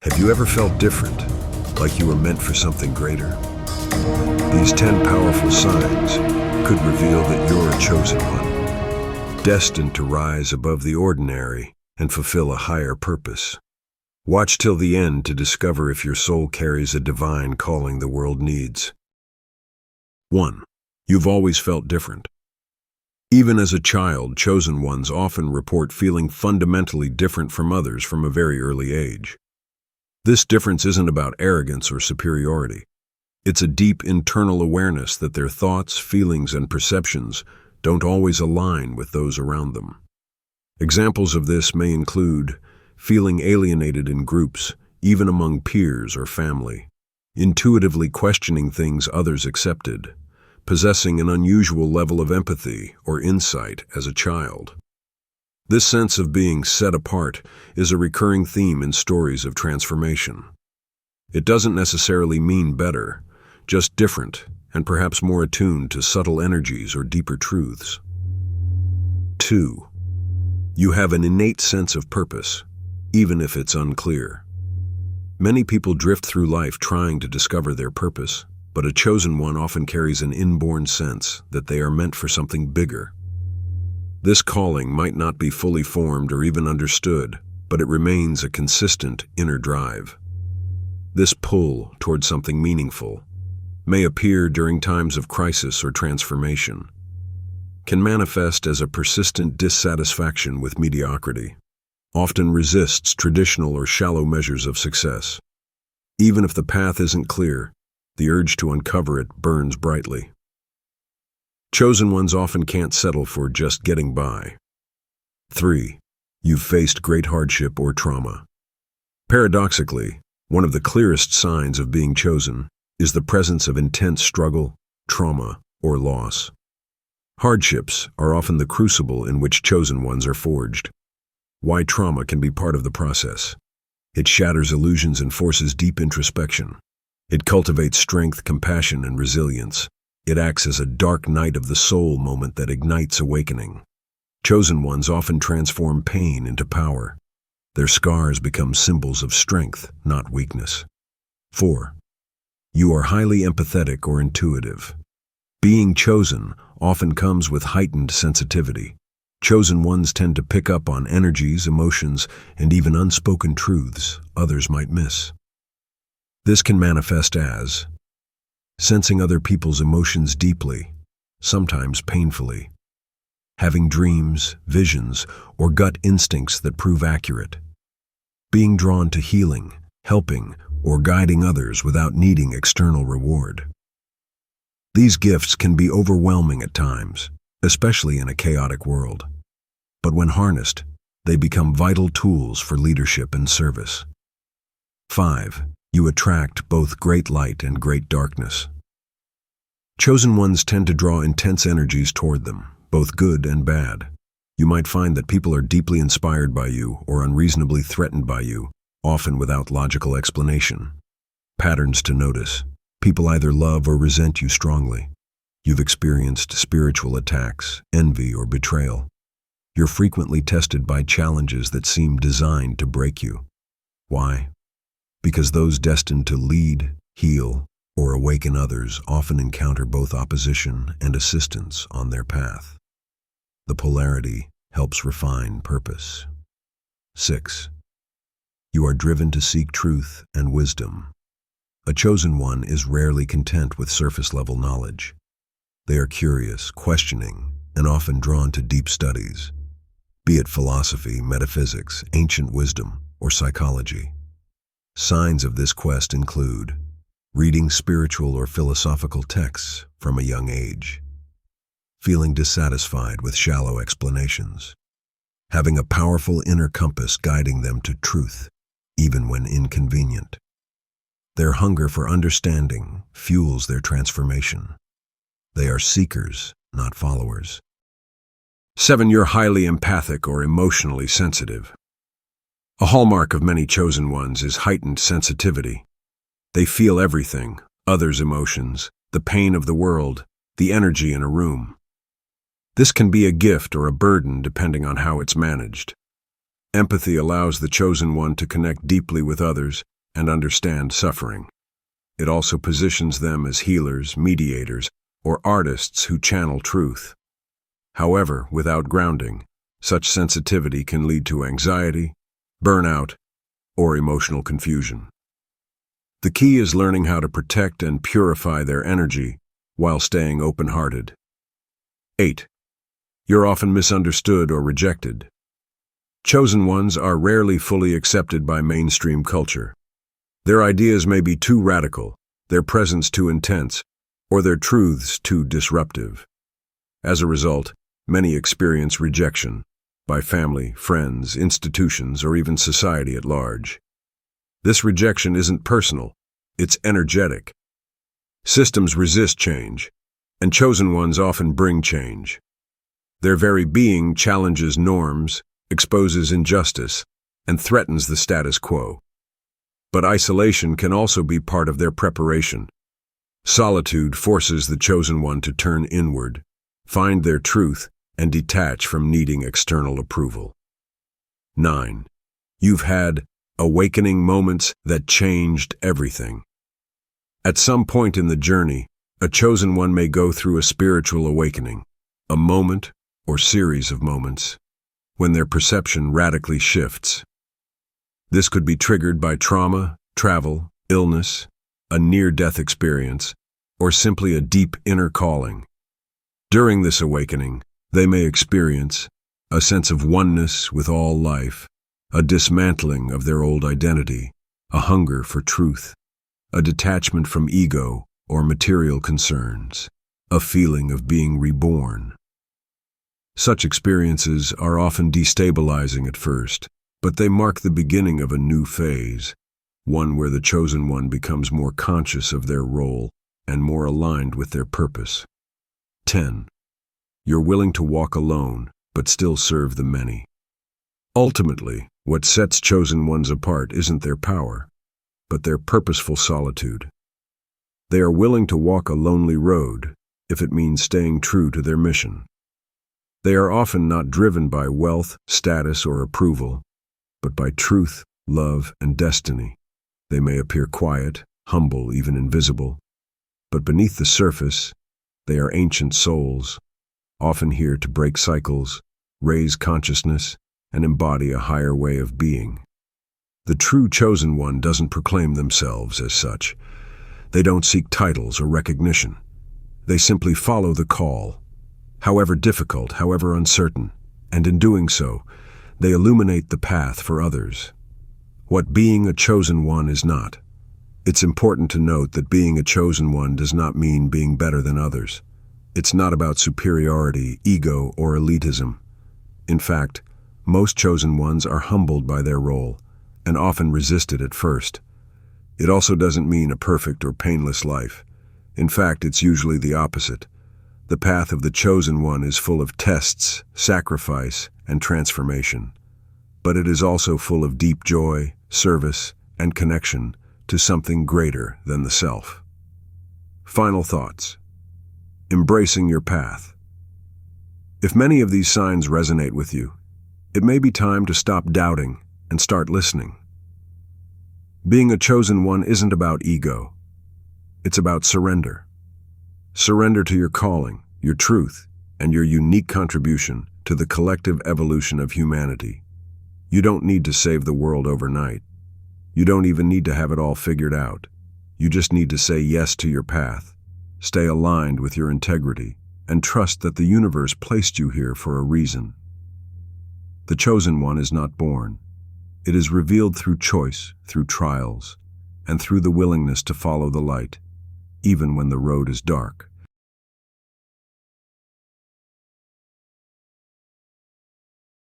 Have you ever felt different, like you were meant for something greater? These 10 powerful signs could reveal that you're a chosen one, destined to rise above the ordinary and fulfill a higher purpose. Watch till the end to discover if your soul carries a divine calling the world needs. 1. You've always felt different. Even as a child, chosen ones often report feeling fundamentally different from others from a very early age. This difference isn't about arrogance or superiority. It's a deep internal awareness that their thoughts, feelings, and perceptions don't always align with those around them. Examples of this may include feeling alienated in groups, even among peers or family, intuitively questioning things others accepted, possessing an unusual level of empathy or insight as a child. This sense of being set apart is a recurring theme in stories of transformation. It doesn't necessarily mean better, just different and perhaps more attuned to subtle energies or deeper truths. 2. You have an innate sense of purpose, even if it's unclear. Many people drift through life trying to discover their purpose, but a chosen one often carries an inborn sense that they are meant for something bigger. This calling might not be fully formed or even understood, but it remains a consistent inner drive. This pull toward something meaningful may appear during times of crisis or transformation, can manifest as a persistent dissatisfaction with mediocrity, often resists traditional or shallow measures of success. Even if the path isn't clear, the urge to uncover it burns brightly. Chosen ones often can't settle for just getting by. 3. You've faced great hardship or trauma. Paradoxically, one of the clearest signs of being chosen is the presence of intense struggle, trauma, or loss. Hardships are often the crucible in which chosen ones are forged. Why trauma can be part of the process. It shatters illusions and forces deep introspection. It cultivates strength, compassion, and resilience. It acts as a dark night of the soul moment that ignites awakening. Chosen ones often transform pain into power. Their scars become symbols of strength, not weakness. 4. You are highly empathetic or intuitive. Being chosen often comes with heightened sensitivity. Chosen ones tend to pick up on energies, emotions, and even unspoken truths others might miss. This can manifest as sensing other people's emotions deeply, sometimes painfully, having dreams, visions, or gut instincts that prove accurate, being drawn to healing, helping, or guiding others without needing external reward. These gifts can be overwhelming at times, especially in a chaotic world. But when harnessed, they become vital tools for leadership and service. 5. You attract both great light and great darkness. Chosen ones tend to draw intense energies toward them, both good and bad. You might find that people are deeply inspired by you or unreasonably threatened by you, often without logical explanation. Patterns to notice. People either love or resent you strongly. You've experienced spiritual attacks, envy, or betrayal. You're frequently tested by challenges that seem designed to break you. Why? Because those destined to lead, heal, or awaken others often encounter both opposition and assistance on their path. The polarity helps refine purpose. 6. You are driven to seek truth and wisdom. A chosen one is rarely content with surface-level knowledge. They are curious, questioning, and often drawn to deep studies, be it philosophy, metaphysics, ancient wisdom, or psychology. Signs of this quest include reading spiritual or philosophical texts from a young age, feeling dissatisfied with shallow explanations, having a powerful inner compass guiding them to truth, even when inconvenient. Their hunger for understanding fuels their transformation. They are seekers, not followers. 7. You're highly empathic or emotionally sensitive. A hallmark of many chosen ones is heightened sensitivity. They feel everything, others' emotions, the pain of the world, the energy in a room. This can be a gift or a burden depending on how it's managed. Empathy allows the chosen one to connect deeply with others, and understand suffering. It also positions them as healers, mediators, or artists who channel truth. However, without grounding, such sensitivity can lead to anxiety, burnout, or emotional confusion. The key is learning how to protect and purify their energy while staying open-hearted. 8. You're often misunderstood or rejected. Chosen ones are rarely fully accepted by mainstream culture. Their ideas may be too radical, their presence too intense, or their truths too disruptive. As a result, many experience rejection by family, friends, institutions, or even society at large. This rejection isn't personal, it's energetic. Systems resist change, and chosen ones often bring change. Their very being challenges norms, exposes injustice, and threatens the status quo. But isolation can also be part of their preparation. Solitude forces the chosen one to turn inward, find their truth, and detach from needing external approval. 9. You've had awakening moments that changed everything. At some point in the journey, a chosen one may go through a spiritual awakening, a moment or series of moments, when their perception radically shifts. This could be triggered by trauma, travel, illness, a near-death experience, or simply a deep inner calling. During this awakening, they may experience a sense of oneness with all life, a dismantling of their old identity, a hunger for truth, a detachment from ego or material concerns, a feeling of being reborn. Such experiences are often destabilizing at first, but they mark the beginning of a new phase, one where the chosen one becomes more conscious of their role and more aligned with their purpose. 10. You're willing to walk alone, but still serve the many. Ultimately, what sets chosen ones apart isn't their power, but their purposeful solitude. They are willing to walk a lonely road if it means staying true to their mission. They are often not driven by wealth, status, or approval, but by truth, love, and destiny. They may appear quiet, humble, even invisible, but beneath the surface, they are ancient souls, often here to break cycles, raise consciousness, and embody a higher way of being. The true chosen one doesn't proclaim themselves as such. They don't seek titles or recognition. They simply follow the call, however difficult, however uncertain, and in doing so, they illuminate the path for others. What being a chosen one is not. It's important to note that being a chosen one does not mean being better than others. It's not about superiority, ego, or elitism. In fact, most chosen ones are humbled by their role, and often resist it at first. It also doesn't mean a perfect or painless life. In fact, it's usually the opposite. The path of the chosen one is full of tests, sacrifice, and transformation. But it is also full of deep joy, service, and connection to something greater than the self. Final thoughts. Embracing your path. If many of these signs resonate with you, it may be time to stop doubting and start listening. Being a chosen one isn't about ego. It's about surrender. Surrender to your calling, your truth, and your unique contribution to the collective evolution of humanity. You don't need to save the world overnight. You don't even need to have it all figured out. You just need to say yes to your path, stay aligned with your integrity, and trust that the universe placed you here for a reason. The chosen one is not born. It is revealed through choice, through trials, and through the willingness to follow the light, even when the road is dark.